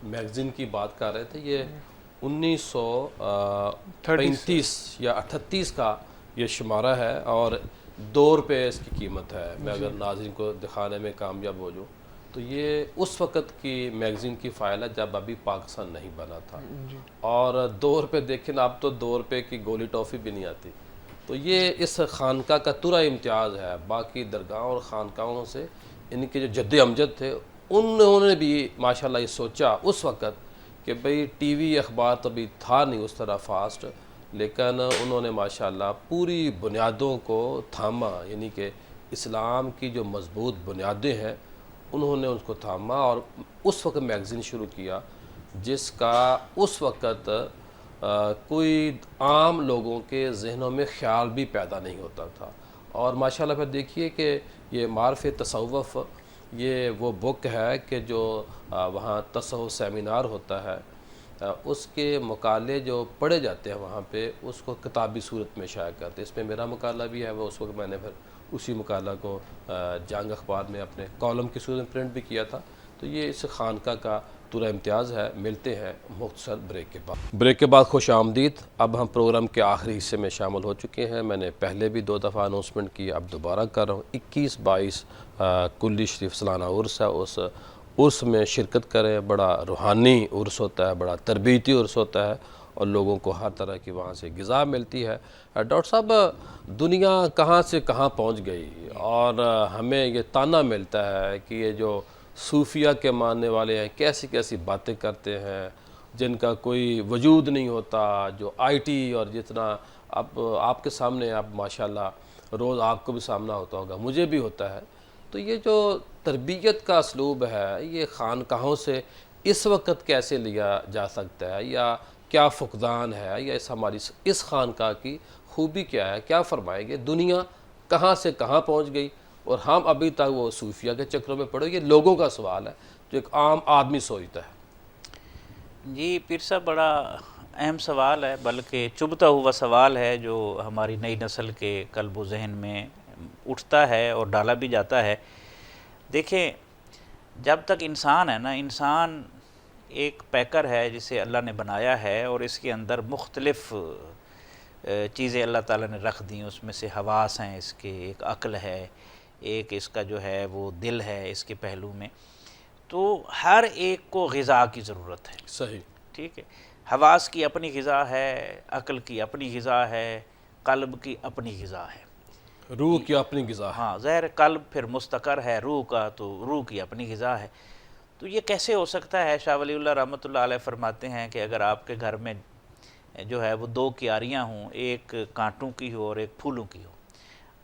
میگزین کی بات کر رہے تھے، یہ 1935 یا 38 کا یہ شمارہ ہے اور $2 اس کی قیمت ہے۔ میں اگر ناظرین کو دکھانے میں کامیاب ہو جاؤں تو یہ اس وقت کی میگزین کی فائل ہے جب ابھی پاکستان نہیں بنا تھا، اور $2 دیکھیں اب تو $2 کی گولی ٹافی بھی نہیں آتی۔ تو یہ اس خانقاہ کا ترا امتیاز ہے باقی درگاہوں اور خانقاہوں سے۔ ان کے جو جد امجد تھے انہوں نے بھی ماشاءاللہ یہ سوچا اس وقت کہ بھئی ٹی وی اخبار تو بھی تھا نہیں اس طرح فاسٹ، لیکن انہوں نے ماشاءاللہ پوری بنیادوں کو تھاما، یعنی کہ اسلام کی جو مضبوط بنیادیں ہیں انہوں نے اس کو تھاما اور اس وقت میگزین شروع کیا جس کا اس وقت کوئی عام لوگوں کے ذہنوں میں خیال بھی پیدا نہیں ہوتا تھا۔ اور ماشاءاللہ پھر دیکھیے کہ یہ معارف تصوف یہ وہ بک ہے کہ جو وہاں تصوف سیمینار ہوتا ہے اس کے مقالے جو پڑھے جاتے ہیں وہاں پہ اس کو کتابی صورت میں شائع کرتے ہیں۔ اس میں میرا مقالہ بھی ہے، وہ اس وقت میں نے پھر اسی مقالہ کو جنگ اخبار میں اپنے کالم کی صورت میں پرنٹ بھی کیا تھا۔ تو یہ اس خانقاہ کا ترا امتیاز ہے۔ ملتے ہیں مختصر بریک کے بعد۔ بریک کے بعد خوش آمدید۔ اب ہم پروگرام کے آخری حصے میں شامل ہو چکے ہیں۔ میں نے پہلے بھی 2 دفعہ اناؤنسمنٹ کی، اب دوبارہ کر رہا ہوں۔ 21-22 کلی شریف سالانہ عرس ہے، اس عرس میں شرکت کریں۔ بڑا روحانی عرس ہوتا ہے، بڑا تربیتی عرس ہوتا ہے اور لوگوں کو ہر طرح کی وہاں سے غذا ملتی ہے۔ ڈاکٹر صاحب، دنیا کہاں سے کہاں پہنچ گئی اور ہمیں یہ تانا ملتا ہے کہ یہ جو صوفیہ کے ماننے والے ہیں کیسی کیسی باتیں کرتے ہیں جن کا کوئی وجود نہیں ہوتا، جو آئی ٹی اور جتنا اب آپ کے سامنے اب ماشاءاللہ روز آپ کو بھی سامنا ہوتا ہوگا، مجھے بھی ہوتا ہے۔ تو یہ جو تربیت کا اسلوب ہے یہ خانقاہوں سے اس وقت کیسے لیا جا سکتا ہے، یا کیا فقدان ہے، یا ہماری اس خانقاہ کی خوبی کیا ہے؟ کیا فرمائیں گے؟ دنیا کہاں سے کہاں پہنچ گئی اور ہم ابھی تک وہ صوفیہ کے چکروں میں پڑے؟ یہ لوگوں کا سوال ہے جو ایک عام آدمی سوچتا ہے۔ جی پیر صاحب، بڑا اہم سوال ہے، بلکہ چبھتا ہوا سوال ہے جو ہماری نئی نسل کے قلب و ذہن میں اٹھتا ہے اور ڈالا بھی جاتا ہے۔ دیکھیں، جب تک انسان ہے نا، انسان ایک پیکر ہے جسے اللہ نے بنایا ہے اور اس کے اندر مختلف چیزیں اللہ تعالیٰ نے رکھ دیں۔ اس میں سے حواس ہیں اس کے، ایک عقل ہے، ایک اس کا جو ہے وہ دل ہے اس کے پہلو میں۔ تو ہر ایک کو غذا کی ضرورت ہے۔ صحیح، ٹھیک ہے۔ حواس کی اپنی غذا ہے، عقل کی اپنی غذا ہے، قلب کی اپنی غذا ہے، روح کی اپنی غذا ہے۔ ہاں ظاہر قلب پھر مستقر ہے روح کا، تو روح کی اپنی غذا ہے۔ تو یہ کیسے ہو سکتا ہے؟ شاہ ولی اللہ رحمۃ اللہ علیہ فرماتے ہیں کہ اگر آپ کے گھر میں جو ہے وہ 2 کیاریاں ہوں، ایک کانٹوں کی ہو اور ایک پھولوں کی ہو۔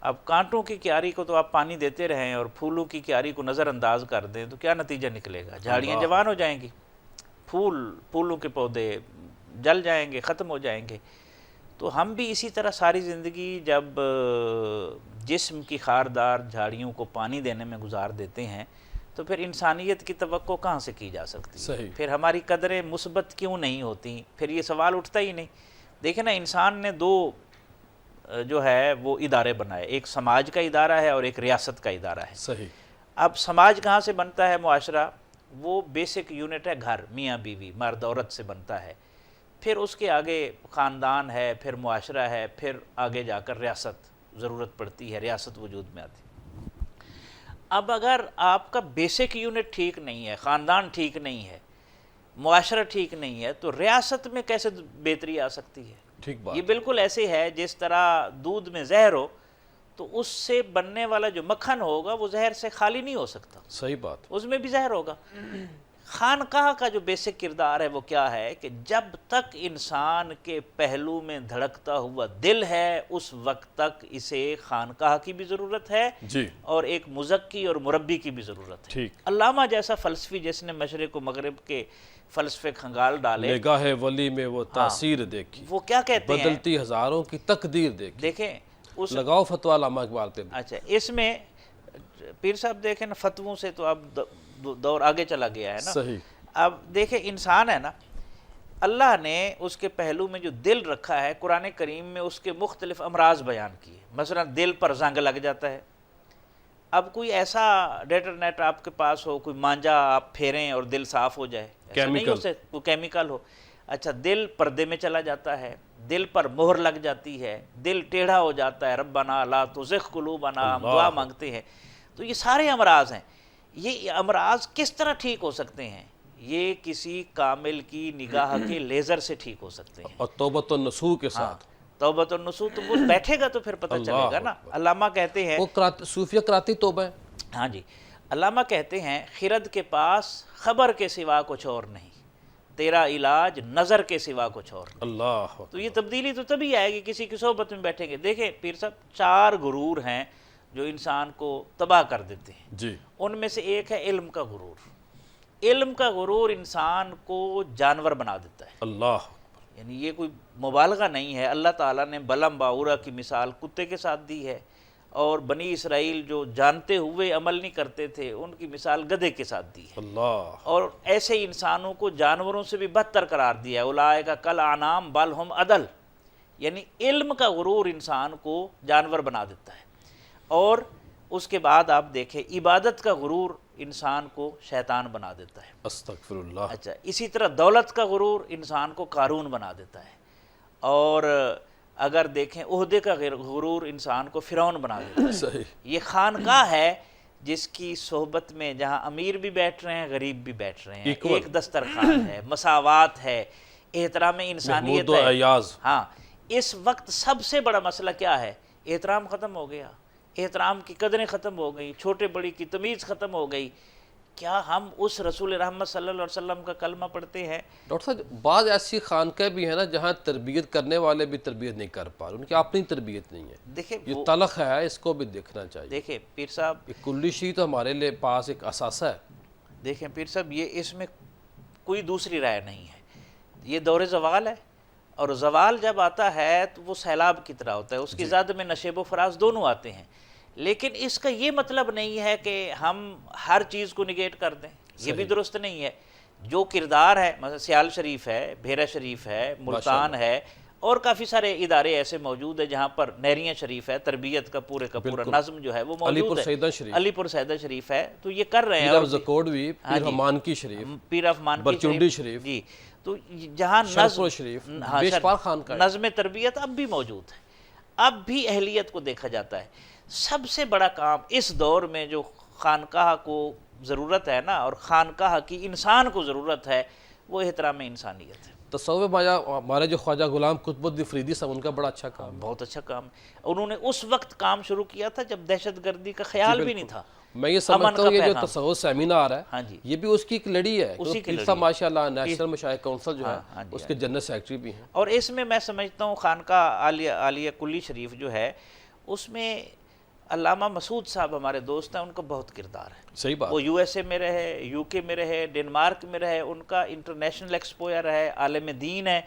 اب کانٹوں کی کیاری کو تو آپ پانی دیتے رہیں اور پھولوں کی کیاری کو نظر انداز کر دیں تو کیا نتیجہ نکلے گا؟ جھاڑیاں جوان ہو جائیں گی، پھولوں کے پودے جل جائیں گے، ختم ہو جائیں گے۔ تو ہم بھی اسی طرح ساری زندگی جب جسم کی خاردار جھاڑیوں کو پانی دینے میں گزار دیتے ہیں تو پھر انسانیت کی توقع کہاں سے کی جا سکتی ہے؟ صحیح۔ پھر ہماری قدریں مثبت کیوں نہیں ہوتی؟ پھر یہ سوال اٹھتا ہی نہیں۔ دیکھیں نا، انسان نے 2 جو ہے وہ ادارے بنائے، ایک سماج کا ادارہ ہے اور ایک ریاست کا ادارہ ہے۔ صحیح۔ اب سماج کہاں سے بنتا ہے؟ معاشرہ، وہ بیسک یونٹ ہے، گھر، میاں بیوی، مرد عورت سے بنتا ہے۔ پھر اس کے آگے خاندان ہے، پھر معاشرہ ہے، پھر آگے جا کر ریاست، ضرورت پڑتی ہے، ریاست وجود میں آتی ہے۔ اب اگر آپ کا بیسک یونٹ ٹھیک نہیں ہے، خاندان ٹھیک نہیں ہے، معاشرہ ٹھیک نہیں ہے، تو ریاست میں کیسے بہتری آ سکتی ہے؟ ٹھیک بات۔ یہ بالکل ایسے ہے جس طرح دودھ میں زہر ہو تو اس سے بننے والا جو مکھن ہوگا وہ زہر سے خالی نہیں ہو سکتا، صحیح بات۔ اس میں بھی زہر ہوگا۔ خانقاہ کا جو بیسک کردار ہے وہ کیا ہے کہ جب تک انسان کے پہلو میں دھڑکتا ہوا دل ہے اس وقت تک اسے خانقاہ کی بھی ضرورت ہے جی، اور ایک مزکی اور مربی کی بھی ضرورت ہے۔ ٹھیک۔ علامہ جیسا فلسفی جس نے مشرق و مغرب کے فلسفے کھنگال ڈالے، نگاہ ولی میں وہ تاثیر دیکھی، وہ کیا کہتے ہیں؟ بدلتی ہزاروں کی تقدیر دیکھی۔ دیکھیں اس لگاؤ فتویٰ علامہ اقبال پہ بھی۔ اچھا، اس میں پیر صاحب دیکھیں نا، فتووں سے تو اب دور آگے چلا گیا ہے نا۔ صحیح۔ اب دیکھیں انسان ہے نا، اللہ نے اس کے پہلو میں جو دل رکھا ہے، قرآن کریم میں اس کے مختلف امراض بیان کیے۔ مثلا دل پر زنگ لگ جاتا ہے۔ اب کوئی ایسا ڈیٹرنیٹ آپ کے پاس ہو، کوئی مانجا آپ پھیریں اور دل صاف ہو جائے، ایسا نہیں ہو سکتا، وہ کیمیکل ہو۔ اچھا، دل پردے میں چلا جاتا ہے، دل پر مہر لگ جاتی ہے، دل ٹیڑھا ہو جاتا ہے، ربنا لا تزغ قلوبنا، ہم دعا مانگتے ہیں۔ تو یہ سارے امراض ہیں۔ یہ امراض کس طرح ٹھیک ہو سکتے ہیں؟ یہ کسی کامل کی نگاہ کے لیزر سے ٹھیک ہو سکتے ہیں، اور توبۃ النصوح کے ساتھ۔ توبۃ النصوح، تو وہ بیٹھے گا تو پھر پتہ چلے گا نا۔ علامہ کہتے ہیں، وہ صوفیہ کراتی توبہ ہے۔ ہاں جی، علامہ کہتے ہیں خرد کے پاس خبر کے سوا کچھ اور نہیں، تیرا علاج نظر کے سوا کچھ اور نہیں۔ اللہ۔ تو یہ تبدیلی تو تبھی آئے گی کسی کی صحبت میں بیٹھیں گے۔ دیکھیں پیر صاحب، 4 غرور ہیں جو انسان کو تباہ کر دیتے ہیں۔ جی، ان میں سے ایک ہے علم کا غرور۔ علم کا غرور انسان کو جانور بنا دیتا ہے، اللہ۔ یعنی یہ کوئی مبالغہ نہیں ہے۔ اللہ تعالیٰ نے بلم باورا کی مثال کتے کے ساتھ دی ہے، اور بنی اسرائیل جو جانتے ہوئے عمل نہیں کرتے تھے ان کی مثال گدھے کے ساتھ دی ہے، اللہ۔ اور ایسے انسانوں کو جانوروں سے بھی بدتر قرار دیا ہے، اولئک کالانعام بل ہم اضل۔ یعنی علم کا غرور انسان کو جانور بنا دیتا ہے۔ اور اس کے بعد آپ دیکھیں عبادت کا غرور انسان کو شیطان بنا دیتا ہے۔ استغفر اللہ۔ اچھا، اسی طرح دولت کا غرور انسان کو قارون بنا دیتا ہے، اور اگر دیکھیں عہدے کا غرور انسان کو فرعون بنا دیتا ہے۔ صحیح۔ یہ خانقاہ ہے جس کی صحبت میں جہاں امیر بھی بیٹھ رہے ہیں، غریب بھی بیٹھ رہے ہیں، ایک دسترخوان ہے، مساوات ہے، احترام انسانیت محمود و ہے۔ ایاز۔ ہاں، اس وقت سب سے بڑا مسئلہ کیا ہے؟ احترام ختم ہو گیا، احترام کی قدریں ختم ہو گئی، چھوٹے بڑی کی تمیز ختم ہو گئی۔ کیا ہم اس رسول رحمت صلی اللہ علیہ وسلم کا کلمہ پڑھتے ہیں؟ ڈاکٹر صاحب، بعض ایسی خانقاہ بھی ہیں نا جہاں تربیت کرنے والے بھی تربیت نہیں کر پا رہے، ان کی اپنی تربیت نہیں ہے۔ دیکھیں یہ تلخ ہے، اس کو بھی دیکھنا چاہیے۔ دیکھیں پیر صاحب، ایک کلی شیعہ تو ہمارے لیے پاس ایک اثاثہ ہے۔ دیکھیں پیر صاحب، یہ اس میں کوئی دوسری رائے نہیں ہے۔ یہ دور زوال ہے، اور زوال جب آتا ہے تو وہ سیلاب کی طرح ہوتا ہے، اس کی زد میں نشیب و فراز دونوں آتے ہیں۔ لیکن اس کا یہ مطلب نہیں ہے کہ ہم ہر چیز کو نگیٹ کر دیں، یہ بھی درست نہیں ہے۔ جو کردار ہے، مثلا سیال شریف ہے، بھیرا شریف ہے، ملتان ہے، اور کافی سارے ادارے ایسے موجود ہیں جہاں پر نہریاں شریف ہے، تربیت کا پورے کا پورا نظم جو ہے وہ موجود ہے۔ علی پور سیدہ شریف، علی پور سیدہ شریف ہے، تو یہ کر رہے ہیں۔ پیر زکوڑ بھی، پیر رحمان کی شریف، پیر رحمان کی برچونڈی شریف، جی، تو جہاں شرپور شریف، بیشپار خانقاہ، نظم تربیت اب بھی موجود ہے، اب بھی اہلیت کو دیکھا جاتا ہے۔ سب سے بڑا کام اس دور میں جو خانقاہ کو ضرورت ہے نا، اور خانقاہ کی انسان کو ضرورت ہے، وہ احترام انسانیت ہے۔ تصوف ہمارے جو خواجہ غلام قطب الدین فریدی صاحب، ان کا بڑا اچھا کام ہے۔ بہت اچھا کام ہے۔ انہوں نے اس وقت کام شروع کیا تھا جب دہشت گردی کا خیال بھی نہیں تھا۔ میں یہ سمجھتا ہوں یہ جو تصوف سیمینار ہے، یہ بھی اس کی ایک لڑی ہے۔ پیر صاحب ماشاء اللہ نیشنل مشائخ کونسل جو ہے اس کے جنرل سیکرٹری بھی ہیں۔ اور اس میں سمجھتا ہوں خانقاہ عالیہ کلی شریف جو ہے، اس میں علامہ مسعود صاحب ہمارے دوست ہیں، ان کا بہت کردار ہے۔ صحیح بات۔ وہ یو ایس اے میں رہے، یو کے میں رہے، ڈنمارک میں رہے، ان کا انٹرنیشنل ایکسپوئر ہے، عالم دین ہے،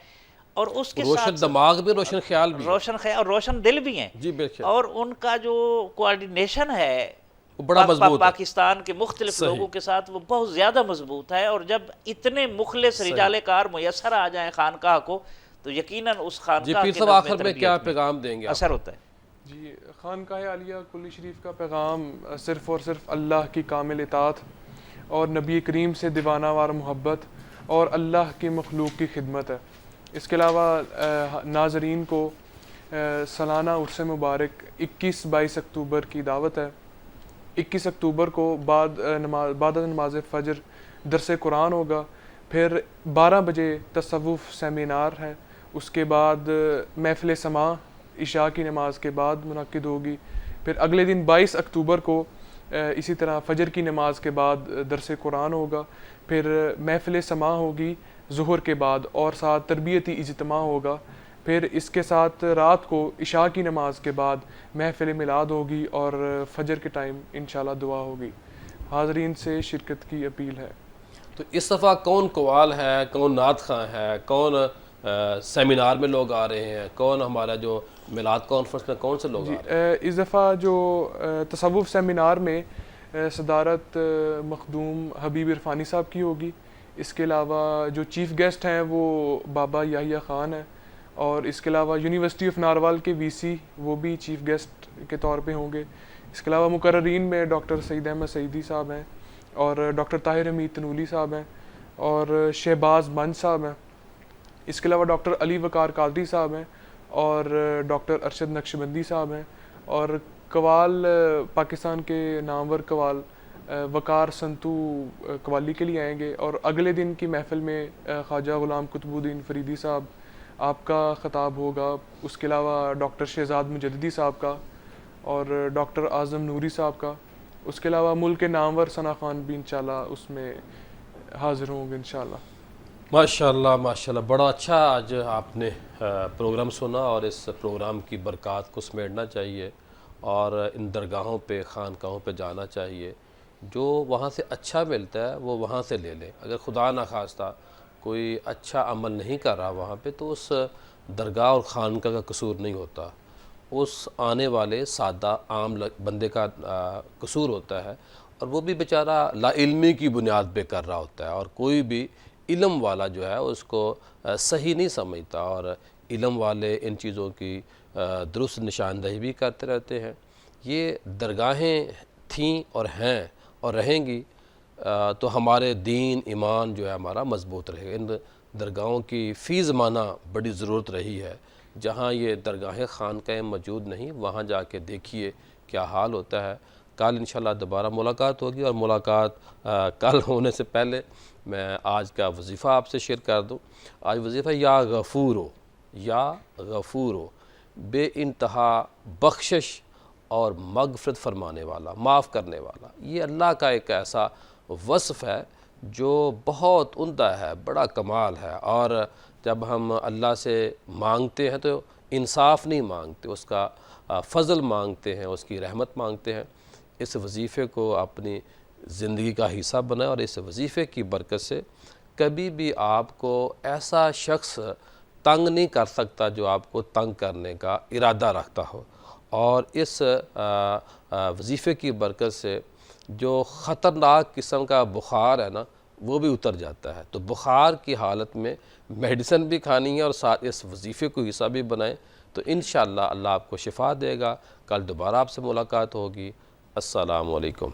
اور اس کے ساتھ روشن دماغ بھی، روشن خیال بھی، روشن خیال اور روشن دل بھی ہیں۔ جی بے شک۔ اور ان کا جو کوارڈینیشن ہے بڑا مضبوط ہے، پاکستان کے مختلف لوگوں کے ساتھ، وہ بہت زیادہ مضبوط ہے۔ اور جب اتنے مخلص رجال کار میسر آ جائیں خانقاہ کو، تو یقیناً اس خانقاہ پیر صاحب آخر میں کیا پیغام دیں گے؟ اثر ہوتا ہے۔ جی، خانقاہ عالیہ کلی شریف کا پیغام صرف اور صرف اللہ کی کامل اطاعت اور نبی کریم سے دیوانہ وار محبت اور اللہ کی مخلوق کی خدمت ہے۔ اس کے علاوہ ناظرین کو سالانہ عرس مبارک 21-22 اکتوبر کی دعوت ہے. 21 اکتوبر کو بعد نماز فجر درس قرآن ہوگا. پھر 12 بجے تصوف سیمینار ہے. اس کے بعد محفل سماع عشاء کی نماز کے بعد منعقد ہوگی. پھر اگلے دن 22 اکتوبر کو اسی طرح فجر کی نماز کے بعد درس قرآن ہوگا. پھر محفل سماع ہوگی ظہر کے بعد اور ساتھ تربیتی اجتماع ہوگا. پھر اس کے ساتھ رات کو عشاء کی نماز کے بعد محفل میلاد ہوگی اور فجر کے ٹائم انشاءاللہ دعا ہوگی. حاضرین سے شرکت کی اپیل ہے. تو اس دفعہ کون قوال ہے, کون نعت خواں ہے, کون سیمینار میں لوگ آ رہے ہیں, کون ہمارا جو میلاد کانفرنس میں کون سے لوگ آ رہے ہیں؟ اس دفعہ جو تصوف سیمینار میں صدارت مخدوم حبیب عرفانی صاحب کی ہوگی. اس کے علاوہ جو چیف گیسٹ ہیں وہ بابا یحییٰ خان ہیں, اور اس کے علاوہ یونیورسٹی آف ناروال کے وی سی وہ بھی چیف گیسٹ کے طور پہ ہوں گے. اس کے علاوہ مقررین میں ڈاکٹر سعید احمد سعیدی صاحب ہیں, اور ڈاکٹر طاہر حمید تنولی صاحب ہیں, اور شہباز منج صاحب ہیں. اس کے علاوہ ڈاکٹر علی وقار قادری صاحب ہیں, اور ڈاکٹر ارشد نقشبندی صاحب ہیں, اور قوال پاکستان کے نامور قوال وقار سنتو قوالی کے لیے آئیں گے. اور اگلے دن کی محفل میں خواجہ غلام قطب الدین فریدی صاحب آپ کا خطاب ہوگا. اس کے علاوہ ڈاکٹر شہزاد مجددی صاحب کا, اور ڈاکٹر اعظم نوری صاحب کا. اس کے علاوہ ملک کے نامور ثنا خان بھی انشاءاللہ اس میں حاضر ہوں گے انشاءاللہ. ماشاءاللہ ماشاءاللہ, بڑا اچھا آج آپ نے پروگرام سنا, اور اس پروگرام کی برکات کو سمیٹنا چاہیے اور ان درگاہوں پہ خانقاہوں پہ جانا چاہیے. جو وہاں سے اچھا ملتا ہے وہ وہاں سے لے لیں. اگر خدا نخواستہ کوئی اچھا عمل نہیں کر رہا وہاں پہ تو اس درگاہ اور خانقاہ کا قصور نہیں ہوتا, اس آنے والے سادہ عام بندے کا قصور ہوتا ہے, اور وہ بھی بیچارہ لا علمی کی بنیاد پہ کر رہا ہوتا ہے. اور کوئی بھی علم والا جو ہے اس کو صحیح نہیں سمجھتا, اور علم والے ان چیزوں کی درست نشاندہی بھی کرتے رہتے ہیں. یہ درگاہیں تھیں اور ہیں اور رہیں گی تو ہمارے دین ایمان جو ہے ہمارا مضبوط رہے گا. ان درگاہوں کی فی زمانہ بڑی ضرورت رہی ہے. جہاں یہ درگاہیں خانقاہیں موجود نہیں وہاں جا کے دیکھیے کیا حال ہوتا ہے. کل انشاءاللہ دوبارہ ملاقات ہوگی, اور ملاقات کل ہونے سے پہلے میں آج کا وظیفہ آپ سے شیئر کر دوں. آج وظیفہ یا غفورو, یا غفورو, بے انتہا بخشش اور مغفرت فرمانے والا, معاف کرنے والا. یہ اللہ کا ایک ایسا وصف ہے جو بہت عمدہ ہے, بڑا کمال ہے. اور جب ہم اللہ سے مانگتے ہیں تو انصاف نہیں مانگتے, اس کا فضل مانگتے ہیں, اس کی رحمت مانگتے ہیں. اس وظیفے کو اپنی زندگی کا حصہ بنائیں, اور اس وظیفے کی برکت سے کبھی بھی آپ کو ایسا شخص تنگ نہیں کر سکتا جو آپ کو تنگ کرنے کا ارادہ رکھتا ہو. اور اس وظیفے کی برکت سے جو خطرناک قسم کا بخار ہے نا وہ بھی اتر جاتا ہے. تو بخار کی حالت میں میڈیسن بھی کھانی ہے اور ساتھ اس وظیفے کو حصہ بھی بنائیں, تو انشاءاللہ اللہ آپ کو شفا دے گا. کل دوبارہ آپ سے ملاقات ہوگی. السلام علیکم.